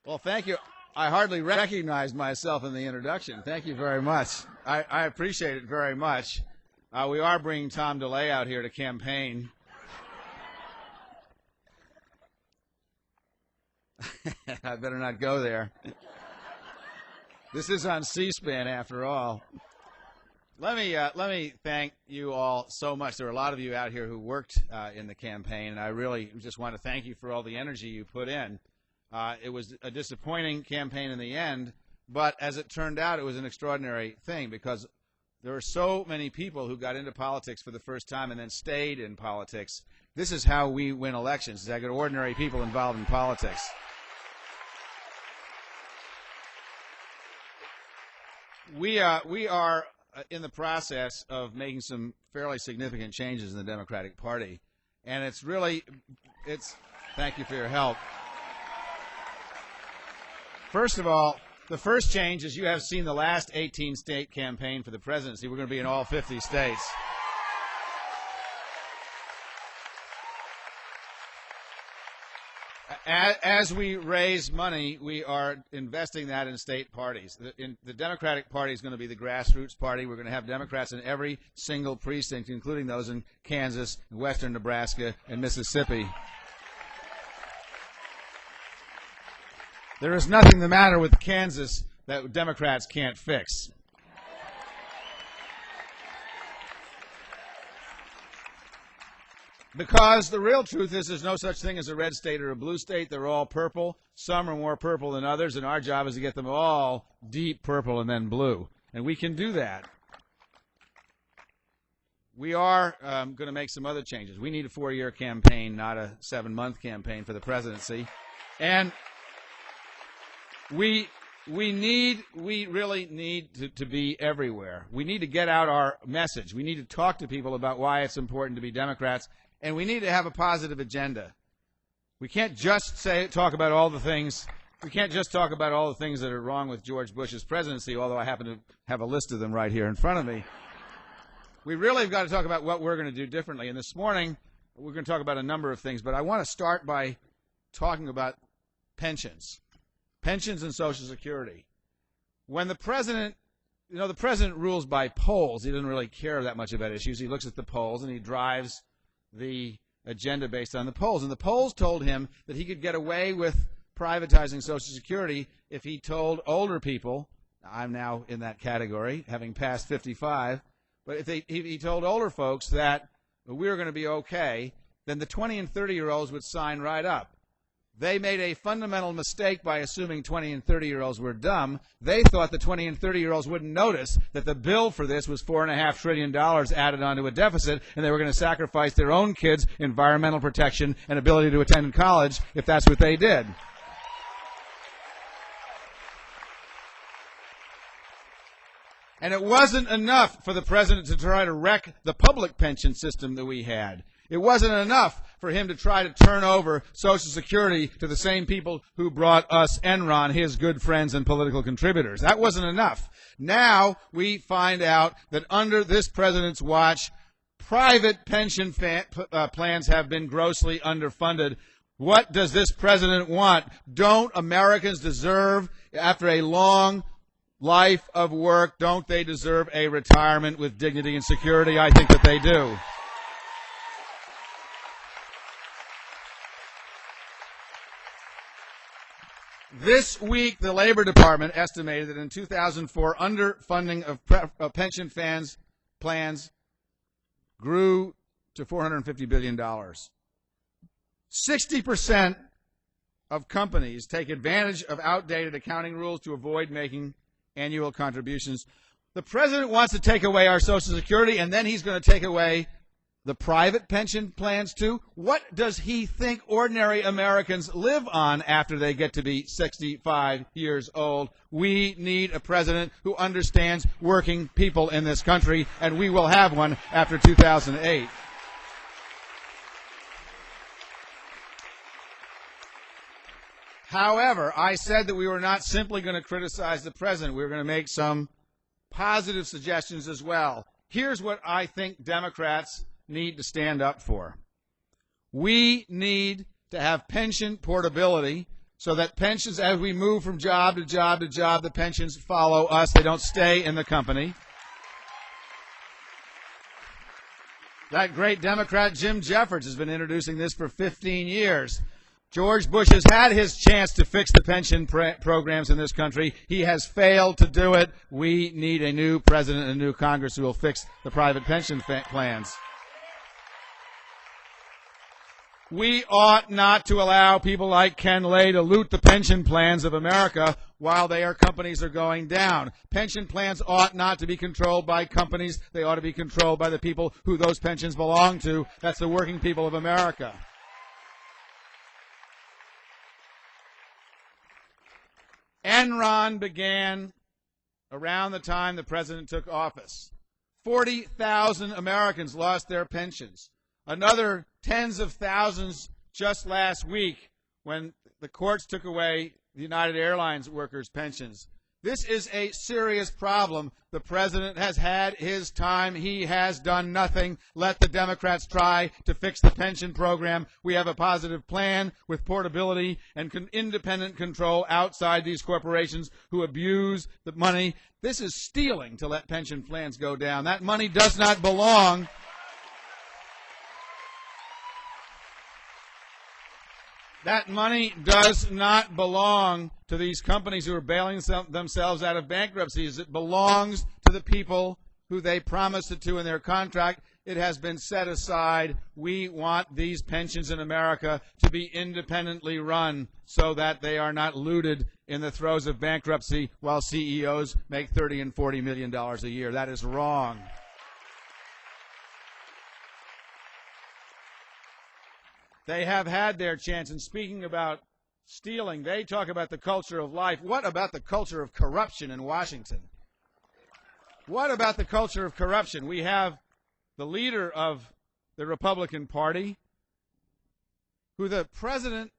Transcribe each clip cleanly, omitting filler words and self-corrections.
Well, thank you. I hardly recognized myself in the introduction. Thank you very much. I appreciate it very much. We are bringing Tom DeLay out here to campaign. I better not go there. This is on C-SPAN after all. Let me thank you all so much. There are a lot of you out here who worked in the campaign, and I really just want to thank you for all the energy you put in. It was a disappointing campaign in the end, but as it turned out, it was an extraordinary thing because there were so many people who got into politics for the first time and then stayed in politics. This is how we win elections, is I get ordinary people involved in politics. We are in the process of making some fairly significant changes in the Democratic Party, and thank you for your help. First of all, the first change is you have seen the last 18-state campaign for the presidency. We're going to be in all 50 states. As we raise money, we are investing that in state parties. The Democratic Party is going to be the grassroots party. We're going to have Democrats in every single precinct, including those in Kansas, western Nebraska, and Mississippi. There is nothing the matter with Kansas that Democrats can't fix. Because the real truth is there's no such thing as a red state or a blue state. They're all purple. Some are more purple than others, and our job is to get them all deep purple and then blue. And we can do that. We are going to make some other changes. We need a 4-year campaign, not a 7-month campaign for the presidency. And we really need to be everywhere. We need to get out our message. We need to talk to people about why it's important to be Democrats, and we need to have a positive agenda. We can't just talk about all the things. We can't just talk about all the things that are wrong with George Bush's presidency, although I happen to have a list of them right here in front of me. We really have got to talk about what we're going to do differently. And this morning, we're going to talk about a number of things, but I want to start by talking about pensions. Pensions and Social Security. When the president, the president rules by polls. He doesn't really care that much about issues. He looks at the polls and he drives the agenda based on the polls. And the polls told him that he could get away with privatizing Social Security if he told older people, I'm now in that category, having passed 55, but if he told older folks that we were going to be okay, then the 20 and 30-year-olds would sign right up. They made a fundamental mistake by assuming 20 and 30-year-olds were dumb. They thought the 20 and 30-year-olds wouldn't notice that the bill for this was $4.5 trillion added onto a deficit, and they were going to sacrifice their own kids' environmental protection and ability to attend college if that's what they did. And it wasn't enough for the president to try to wreck the public pension system that we had. It wasn't enough for him to try to turn over Social Security to the same people who brought us Enron, his good friends and political contributors. That wasn't enough. Now we find out that under this president's watch, private pension plans have been grossly underfunded. What does this president want? Don't Americans deserve, after a long life of work, don't they deserve a retirement with dignity and security? I think that they do. This week, the Labor Department estimated that in 2004, underfunding of pension plans grew to $450 billion. 60% of companies take advantage of outdated accounting rules to avoid making annual contributions. The president wants to take away our Social Security, and then he's going to take away the private pension plans too. What does he think ordinary Americans live on after they get to be 65 years old? We need a president who understands working people in this country, and we will have one after 2008. However, I said that we were not simply going to criticize the president. We were going to make some positive suggestions as well. Here's what I think Democrats need to stand up for. We need to have pension portability so that pensions, as we move from job to job to job, the pensions follow us. They don't stay in the company. That great Democrat Jim Jeffords has been introducing this for 15 years. George Bush has had his chance to fix the pension programs in this country. He has failed to do it. We need a new president and a new Congress who will fix the private pension plans. We ought not to allow people like Ken Lay to loot the pension plans of America while their companies are going down. Pension plans ought not to be controlled by companies. They ought to be controlled by the people who those pensions belong to. That's the working people of America. Enron began around the time the president took office. 40,000 Americans lost their pensions. Another tens of thousands just last week when the courts took away the United Airlines workers' pensions. This is a serious problem. The president has had his time. He has done nothing. Let the Democrats try to fix the pension program. We have a positive plan with portability and independent control outside these corporations who abuse the money. This is stealing to let pension plans go down. That money does not belong. That money does not belong to these companies who are bailing themselves out of bankruptcies. It belongs to the people who they promised it to in their contract. It has been set aside. We want these pensions in America to be independently run so that they are not looted in the throes of bankruptcy while CEOs make $30 and $40 million a year. That is wrong. They have had their chance. And speaking about stealing, they talk about the culture of life. What about the culture of corruption in Washington? What about the culture of corruption? We have the leader of the Republican Party, who the president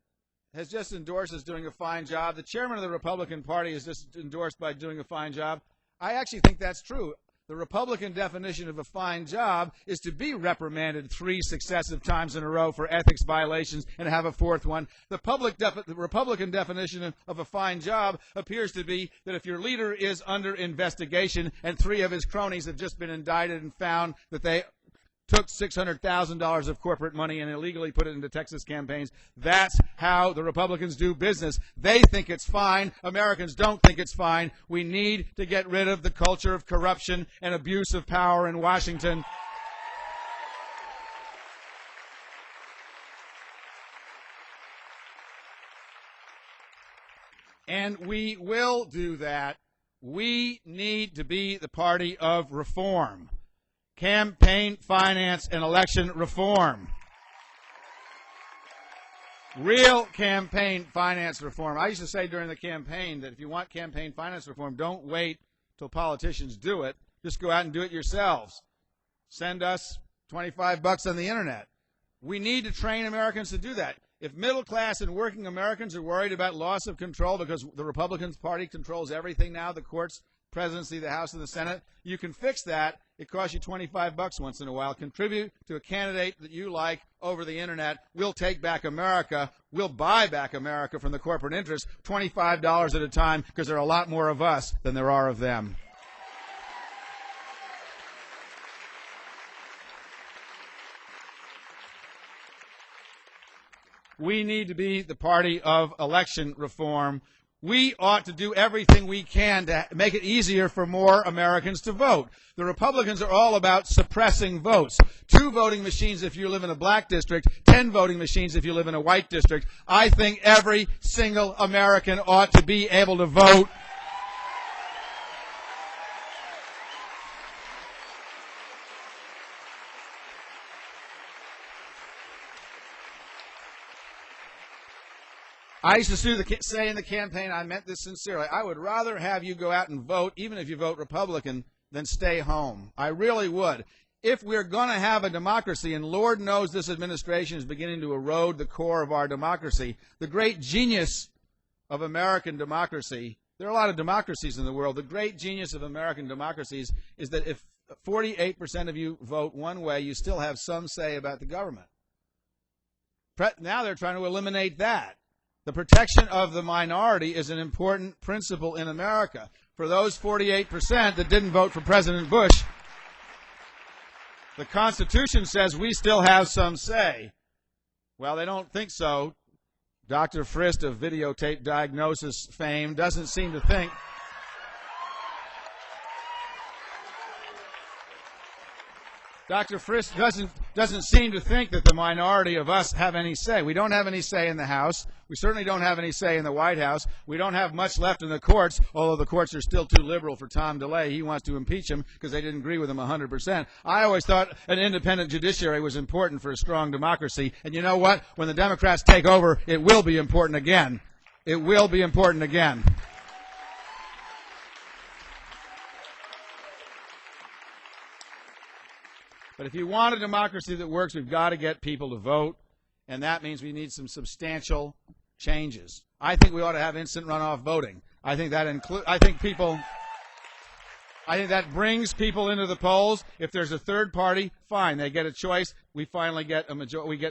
has just endorsed as doing a fine job. The chairman of the Republican Party is just endorsed by doing a fine job. I actually think that's true. The Republican definition of a fine job is to be reprimanded 3 successive times in a row for ethics violations and have a 4th one. The Republican definition of a fine job appears to be that if your leader is under investigation and 3 of his cronies have just been indicted and found that they took $600,000 of corporate money and illegally put it into Texas campaigns. That's how the Republicans do business. They think it's fine. Americans don't think it's fine. We need to get rid of the culture of corruption and abuse of power in Washington. And we will do that. We need to be the party of reform. Campaign finance and election reform. Real campaign finance reform. I used to say during the campaign that if you want campaign finance reform, don't wait till politicians do it. Just go out and do it yourselves. Send us $25 on the internet. We need to train Americans to do that. If middle class and working Americans are worried about loss of control because the Republican Party controls everything now, the courts, presidency, the House, and the Senate, you can fix that. It costs you $25 once in a while. Contribute to a candidate that you like over the internet. We'll take back America. We'll buy back America from the corporate interests, $25 at a time, because there are a lot more of us than there are of them. We need to be the party of election reform. We ought to do everything we can to make it easier for more Americans to vote. The Republicans are all about suppressing votes. 2 voting machines if you live in a black district, 10 voting machines if you live in a white district. I think every single American ought to be able to vote. I used to say in the campaign, I meant this sincerely, I would rather have you go out and vote, even if you vote Republican, than stay home. I really would. If we're going to have a democracy, and Lord knows this administration is beginning to erode the core of our democracy, the great genius of American democracy, there are a lot of democracies in the world, the great genius of American democracies is that if 48% of you vote one way, you still have some say about the government. Now they're trying to eliminate that. The protection of the minority is an important principle in America. For those 48% that didn't vote for President Bush, the Constitution says we still have some say. Well, they don't think so. Dr. Frist of videotape diagnosis fame doesn't seem to think. Dr. Frist doesn't seem to think that the minority of us have any say. We don't have any say in the House. We certainly don't have any say in the White House. We don't have much left in the courts, although the courts are still too liberal for Tom DeLay. He wants to impeach him because they didn't agree with him 100%. I always thought an independent judiciary was important for a strong democracy. And you know what? When the Democrats take over, it will be important again. It will be important again. But if you want a democracy that works, we've got to get people to vote, and that means we need some substantial changes. I think we ought to have instant runoff voting. I think that brings people into the polls. If there's a third party, fine, they get a choice. We finally get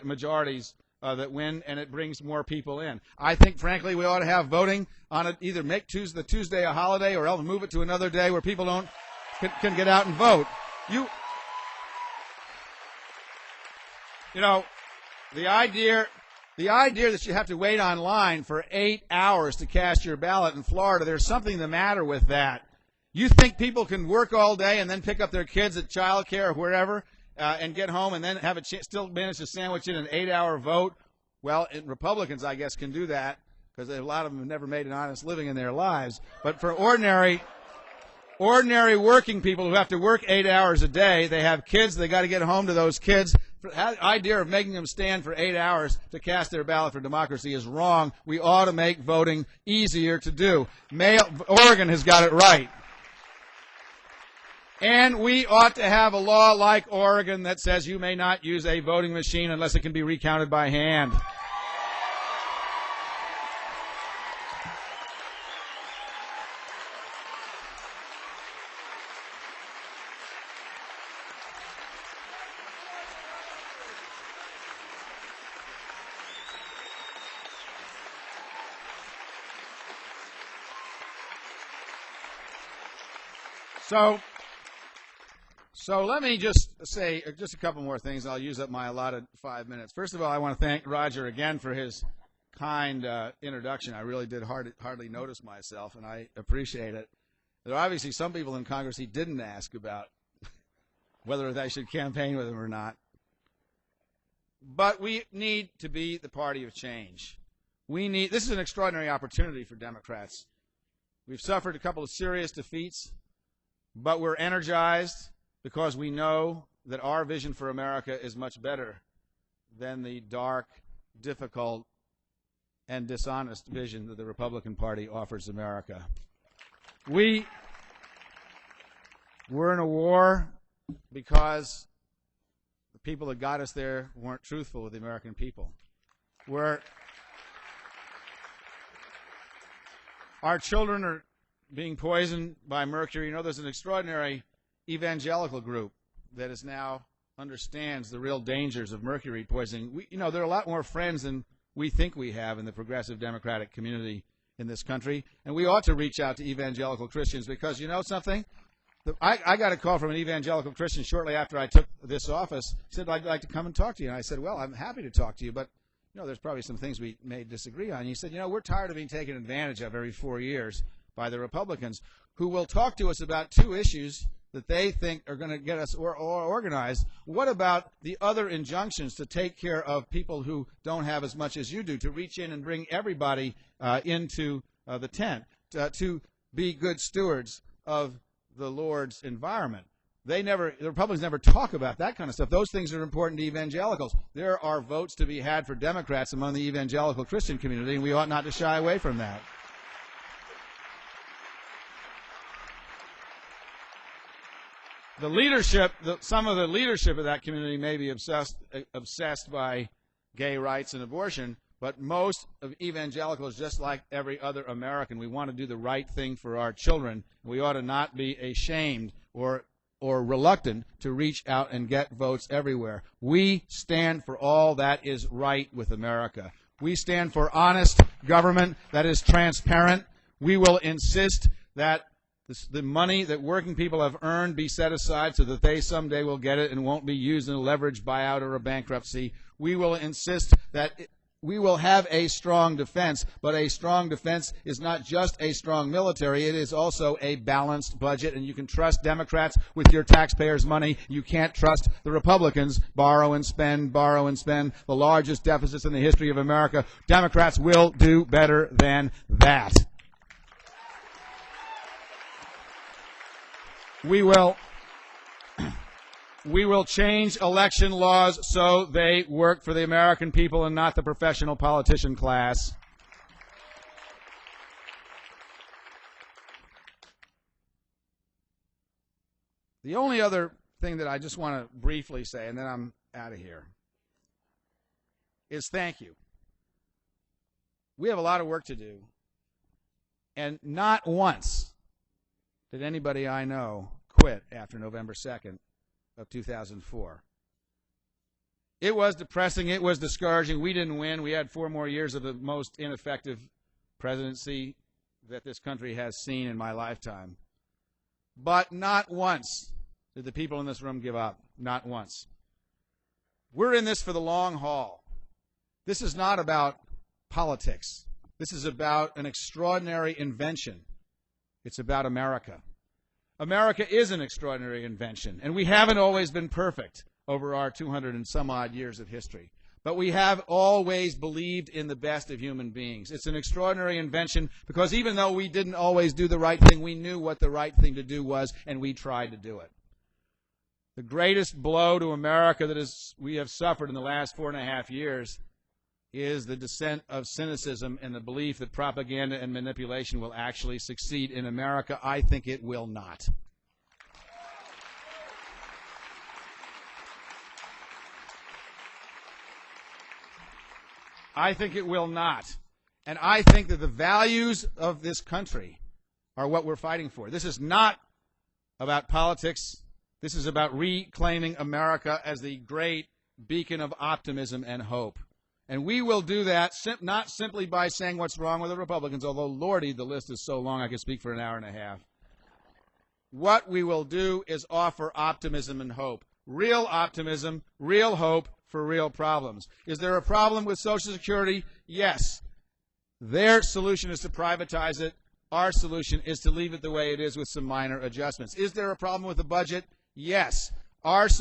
majorities that win, and it brings more people in. I think, frankly, we ought to have voting on it. Either make the Tuesday a holiday, or else move it to another day where people can get out and vote. You know, the idea that you have to wait online for 8 hours to cast your ballot in Florida, there's something the matter with that. You think people can work all day and then pick up their kids at child care or wherever and get home and then have still manage to sandwich in an 8-hour vote? Well, Republicans, I guess, can do that because a lot of them have never made an honest living in their lives. But for ordinary working people who have to work 8 hours a day, they have kids, they got to get home to those kids. The idea of making them stand for 8 hours to cast their ballot for democracy is wrong. We ought to make voting easier to do. Oregon has got it right. And we ought to have a law like Oregon that says you may not use a voting machine unless it can be recounted by hand. So let me just say just a couple more things. I'll use up my allotted 5 minutes. First of all, I want to thank Roger again for his kind introduction. I really did hardly notice myself, and I appreciate it. There are obviously some people in Congress he didn't ask about whether they should campaign with him or not. But we need to be the party of change. This is an extraordinary opportunity for Democrats. We've suffered a couple of serious defeats, but we're energized because we know that our vision for America is much better than the dark, difficult, and dishonest vision that the Republican Party offers America. We're in a war because the people that got us there weren't truthful with the American people. Our children are being poisoned by mercury. You know, there's an extraordinary evangelical group that now understands the real dangers of mercury poisoning. There are a lot more friends than we think we have in the progressive Democratic community in this country, and we ought to reach out to evangelical Christians because, you know something? I got a call from an evangelical Christian shortly after I took this office. He said, I'd like to come and talk to you. And I said, well, I'm happy to talk to you, but there's probably some things we may disagree on. And he said, we're tired of being taken advantage of every 4 years by the Republicans, who will talk to us about two issues that they think are going to get us organized. What about the other injunctions to take care of people who don't have as much as you do, to reach in and bring everybody into the tent, to be good stewards of the Lord's environment? The Republicans never talk about that kind of stuff. Those things are important to evangelicals. There are votes to be had for Democrats among the evangelical Christian community, and we ought not to shy away from that. Some of the leadership of that community may be obsessed by gay rights and abortion, but most of evangelicals, just like every other American, we want to do the right thing for our children. We ought to not be ashamed or reluctant to reach out and get votes everywhere. We stand for all that is right with America. We stand for honest, government that is transparent. We will insist that the money that working people have earned be set aside so that they someday will get it and won't be used in a leveraged buyout or a bankruptcy. We will insist that we will have a strong defense, but a strong defense is not just a strong military. It is also a balanced budget, and you can trust Democrats with your taxpayers' money. You can't trust the Republicans. Borrow and spend, the largest deficits in the history of America. Democrats will do better than that. We will change election laws so they work for the American people and not the professional politician class. The only other thing that I just want to briefly say, and then I'm out of here, is thank you. We have a lot of work to do, and not once did anybody I know quit after November 2nd of 2004. It was depressing. It was discouraging. We didn't win. We had 4 more years of the most ineffective presidency that this country has seen in my lifetime. But not once did the people in this room give up. Not once. We're in this for the long haul. This is not about politics. This is about an extraordinary invention. It's about America. America is an extraordinary invention, and we haven't always been perfect over our 200 and some odd years of history. But we have always believed in the best of human beings. It's an extraordinary invention because even though we didn't always do the right thing, we knew what the right thing to do was, and we tried to do it. The greatest blow to America that we have suffered in the last 4.5 years is the descent of cynicism and the belief that propaganda and manipulation will actually succeed in America. I think it will not. I think it will not. And I think that the values of this country are what we're fighting for. This is not about politics. This is about reclaiming America as the great beacon of optimism and hope. And we will do that not simply by saying what's wrong with the Republicans, although, Lordy, the list is so long I could speak for an hour and a half. What we will do is offer optimism and hope. Real optimism, real hope for real problems. Is there a problem with Social Security? Yes. Their solution is to privatize it. Our solution is to leave it the way it is with some minor adjustments. Is there a problem with the budget? Yes.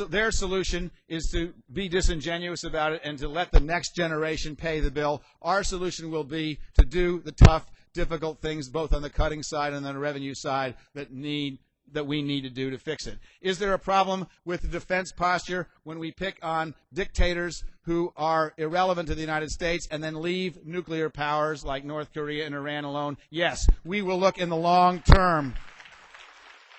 Their solution is to be disingenuous about it and to let the next generation pay the bill. Our solution will be to do the tough, difficult things both on the cutting side and on the revenue side that we need to do to fix it. Is there a problem with the defense posture when we pick on dictators who are irrelevant to the United States and then leave nuclear powers like North Korea and Iran alone? Yes, we will look in the long term.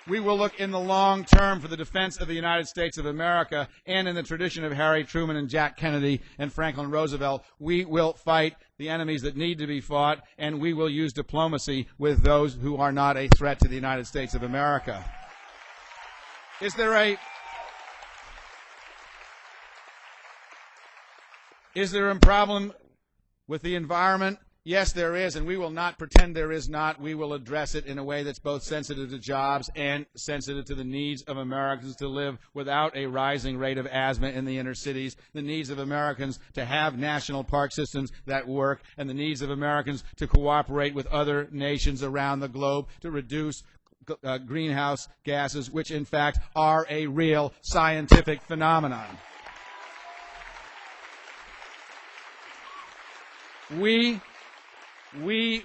We will look in the long term for the defense of the United States of America, and in the tradition of Harry Truman and Jack Kennedy and Franklin Roosevelt, we will fight the enemies that need to be fought, and we will use diplomacy with those who are not a threat to the United States of America. Is there a problem with the environment? Yes, there is, and we will not pretend there is not. We will address it in a way that's both sensitive to jobs and sensitive to the needs of Americans to live without a rising rate of asthma in the inner cities, the needs of Americans to have national park systems that work, and the needs of Americans to cooperate with other nations around the globe to reduce greenhouse gases, which in fact are a real scientific phenomenon. We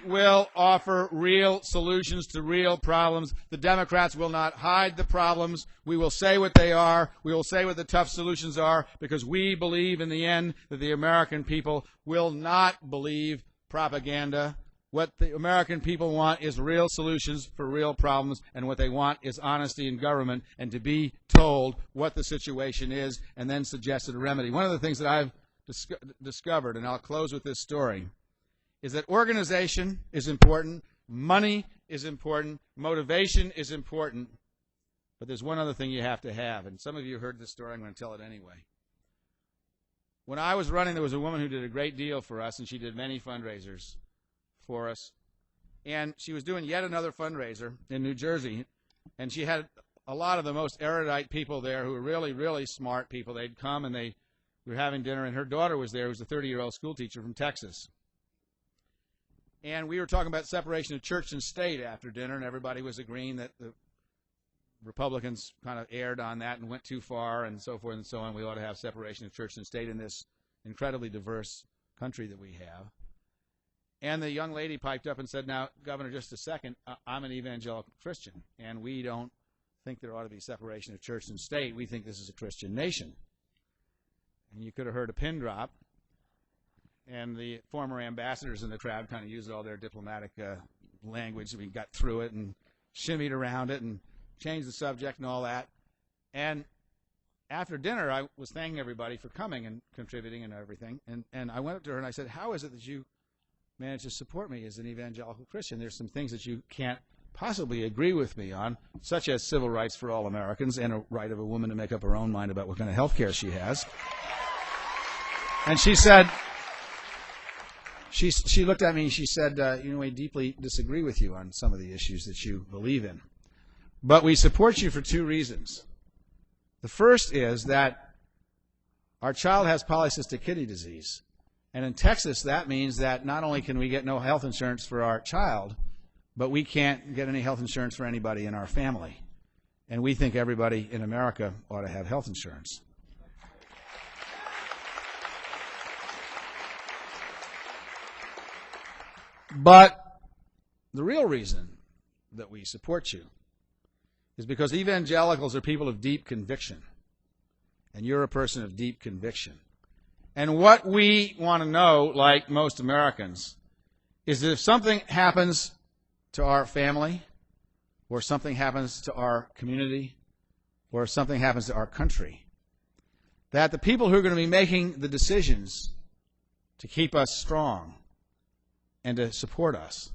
will offer real solutions to real problems. The Democrats will not hide the problems. We will say what they are. We will say what the tough solutions are, because we believe in the end that the American people will not believe propaganda. What the American people want is real solutions for real problems, and what they want is honesty in government and to be told what the situation is and then suggested a remedy. One of the things that I've discovered, and I'll close with this story, is that organization is important, money is important, motivation is important, but there's one other thing you have to have, and some of you heard this story. I'm going to tell it anyway. When I was running, there was a woman who did a great deal for us, and she did many fundraisers. for us. And she was doing yet another fundraiser in New Jersey, and she had a lot of the most erudite people there who were really, really smart people. They'd come and we were having dinner, and her daughter was there, who was a 30-year-old school teacher from Texas. And we were talking about separation of church and state after dinner, and everybody was agreeing that the Republicans kind of erred on that and went too far and so forth and so on. We ought to have separation of church and state in this incredibly diverse country that we have. And the young lady piped up and said, now, Governor, just a second, I'm an evangelical Christian, and we don't think there ought to be separation of church and state. We think this is a Christian nation. And you could have heard a pin drop, and the former ambassadors in the crowd kind of used all their diplomatic language. We got through it and shimmied around it and changed the subject and all that. And after dinner, I was thanking everybody for coming and contributing and everything. And I went up to her and I said, how is it that you managed to support me as an evangelical Christian? There's some things that you can't possibly agree with me on, such as civil rights for all Americans and a right of a woman to make up her own mind about what kind of health care she has. And she said, she looked at me and she said, I deeply disagree with you on some of the issues that you believe in. But we support you for two reasons. The first is that our child has polycystic kidney disease. And in Texas, that means that not only can we get no health insurance for our child, but we can't get any health insurance for anybody in our family. And we think everybody in America ought to have health insurance. But the real reason that we support you is because evangelicals are people of deep conviction. And you're a person of deep conviction. And what we want to know, like most Americans, is that if something happens to our family, or something happens to our community, or something happens to our country, that the people who are going to be making the decisions to keep us strong and to support us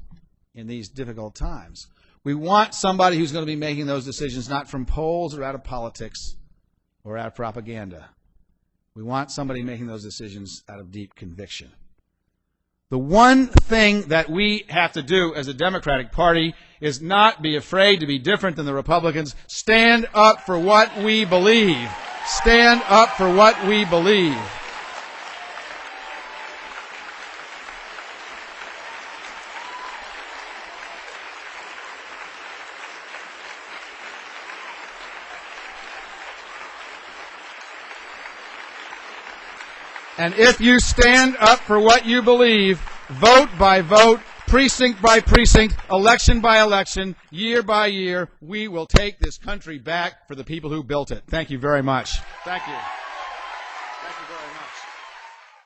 in these difficult times, we want somebody who's going to be making those decisions not from polls or out of politics or out of propaganda. We want somebody making those decisions out of deep conviction. The one thing that we have to do as a Democratic Party is not be afraid to be different than the Republicans. Stand up for what we believe. Stand up for what we believe. And if you stand up for what you believe, vote by vote, precinct by precinct, election by election, year by year, we will take this country back for the people who built it. Thank you very much. Thank you. Thank you very much.